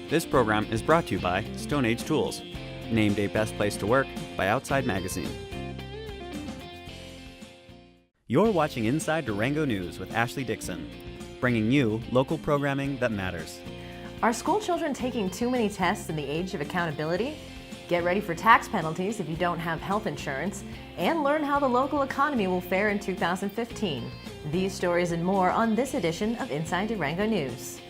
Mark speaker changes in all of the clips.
Speaker 1: This program is brought to you by Stone Age Tools, named a best place to work by Outside Magazine. You're watching Inside Durango News with Ashley Dixon, bringing you local programming that matters.
Speaker 2: Are school children taking too many tests in the age of accountability? Get ready for tax penalties if you don't have health insurance, and learn how the local economy will fare in 2015. These stories and more on this edition of Inside Durango News.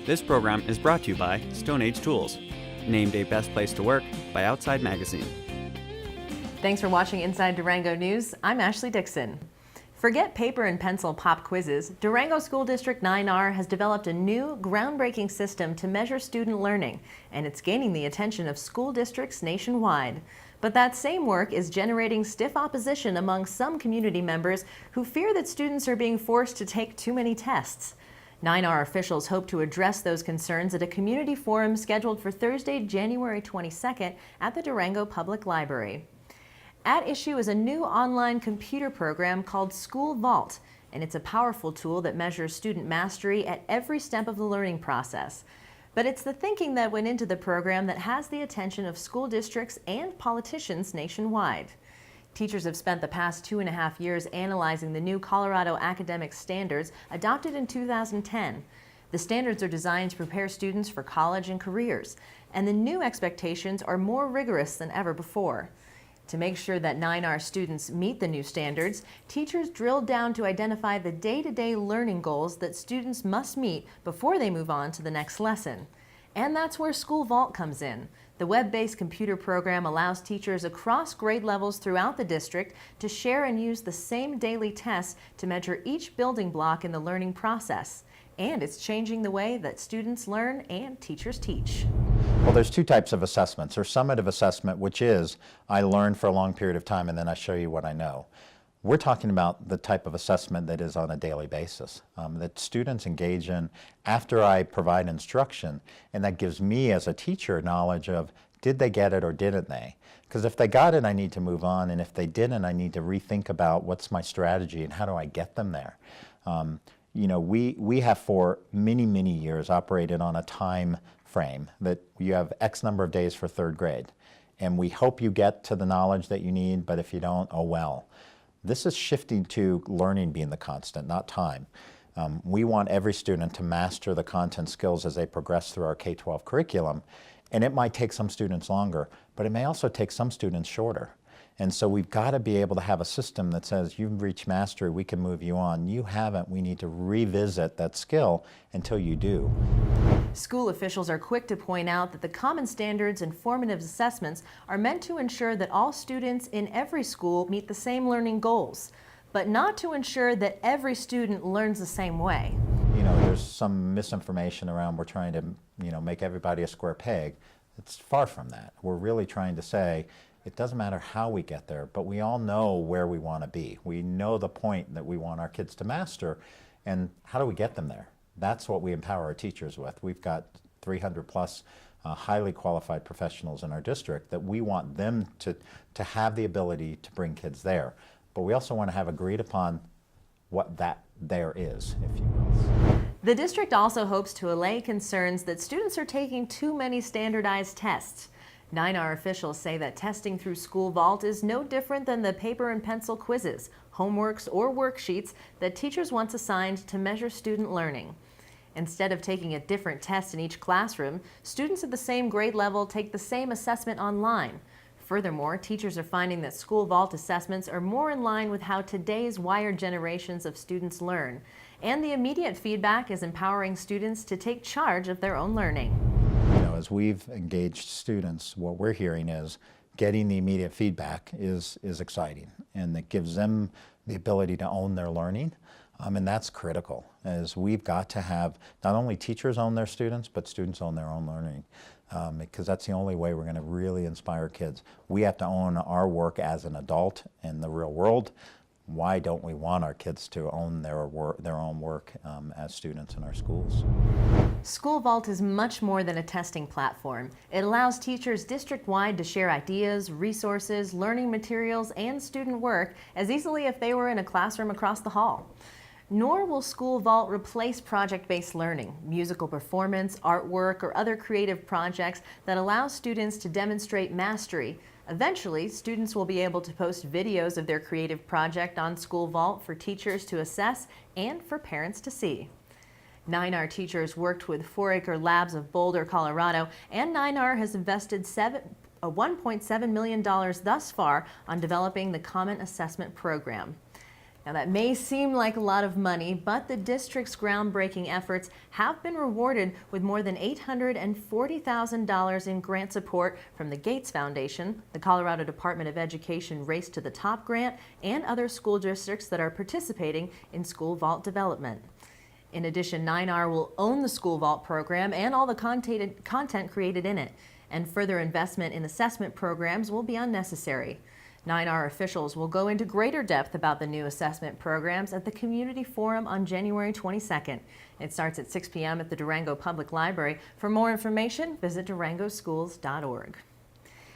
Speaker 1: This program is brought to you by Stone Age Tools, named a best place to work by Outside Magazine.
Speaker 2: Thanks for watching Inside Durango News. I'm Ashley Dixon. Forget paper and pencil pop quizzes. Durango School District 9R has developed a new, groundbreaking system to measure student learning, and it's gaining the attention of school districts nationwide. But that same work is generating stiff opposition among some community members who fear that students are being forced to take too many tests. 9R officials hope to address those concerns at a community forum scheduled for Thursday, January 22nd at the Durango Public Library. At issue is a new online computer program called School Vault, and it's a powerful tool that measures student mastery at every step of the learning process. But it's the thinking that went into the program that has the attention of school districts and politicians nationwide. Teachers have spent the past 2.5 years analyzing the new Colorado academic standards adopted in 2010. The standards are designed to prepare students for college and careers, and the new expectations are more rigorous than ever before. To make sure that 9R students meet the new standards, teachers drilled down to identify the day-to-day learning goals that students must meet before they move on to the next lesson. And that's where School Vault comes in. The web-based computer program allows teachers across grade levels throughout the district to share and use the same daily tests to measure each building block in the learning process. And it's changing the way that students learn and teachers teach.
Speaker 3: Well, there's two types of assessments. There's summative assessment, which is I learn for a long period of time and then I show you what I know. We're talking about the type of assessment that is on a daily basis, that students engage in after I provide instruction, and that gives me as a teacher knowledge of did they get it or didn't they? Because if they got it, I need to move on, and if they didn't, I need to rethink about what's my strategy and how do I get them there. You know, we have for many, many years operated on a time frame that you have X number of days for third grade. And we hope you get to the knowledge that you need, but if you don't, oh well. This is shifting to learning being the constant, not time. We want every student to master the content skills as they progress through our K-12 curriculum. And it might take some students longer, but it may also take some students shorter. And so we've got to be able to have a system that says you've reached mastery, we can move you on. You haven't, we need to revisit that skill until you do.
Speaker 2: School officials are quick to point out that the common standards and formative assessments are meant to ensure that all students in every school meet the same learning goals, but not to ensure that every student learns the same way.
Speaker 3: You know, there's some misinformation around we're trying to, make everybody a square peg. It's far from that. We're really trying to say, it doesn't matter how we get there, but we all know where we want to be. We know the point that we want our kids to master, and how do we get them there? That's what we empower our teachers with. We've got 300 plus highly qualified professionals in our district that we want them to have the ability to bring kids there. But we also want to have agreed upon what that there is, if you will.
Speaker 2: The district also hopes to allay concerns that students are taking too many standardized tests. 9R officials say that testing through School Vault is no different than the paper and pencil quizzes, homeworks, or worksheets that teachers once assigned to measure student learning. Instead of taking a different test in each classroom, students at the same grade level take the same assessment online. Furthermore, teachers are finding that School Vault assessments are more in line with how today's wired generations of students learn, and the immediate feedback is empowering students to take charge of their own learning.
Speaker 3: As we've engaged students, what we're hearing is getting the immediate feedback is exciting, and that gives them the ability to own their learning, and that's critical, as we've got to have not only teachers own their students, but students own their own learning, because that's the only way we're going to really inspire kids. We have to own our work as an adult in the real world. Why don't we want our kids to own their own work as students in our schools?
Speaker 2: School Vault is much more than a testing platform. It allows teachers district-wide to share ideas, resources, learning materials, and student work as easily if they were in a classroom across the hall. Nor will School Vault replace project-based learning, musical performance, artwork, or other creative projects that allow students to demonstrate mastery. Eventually, students will be able to post videos of their creative project on School Vault for teachers to assess and for parents to see. 9R teachers worked with 4 Acre Labs of Boulder, Colorado, and 9R has invested $1.7 million thus far on developing the Common Assessment Program. Now that may seem like a lot of money, but the district's groundbreaking efforts have been rewarded with more than $840,000 in grant support from the Gates Foundation, the Colorado Department of Education Race to the Top grant, and other school districts that are participating in School Vault development. In addition, 9R will own the School Vault program and all the content created in it, and further investment in assessment programs will be unnecessary. 9R officials will go into greater depth about the new assessment programs at the Community Forum on January 22nd. It starts at 6 p.m. at the Durango Public Library. For more information, visit durangoschools.org.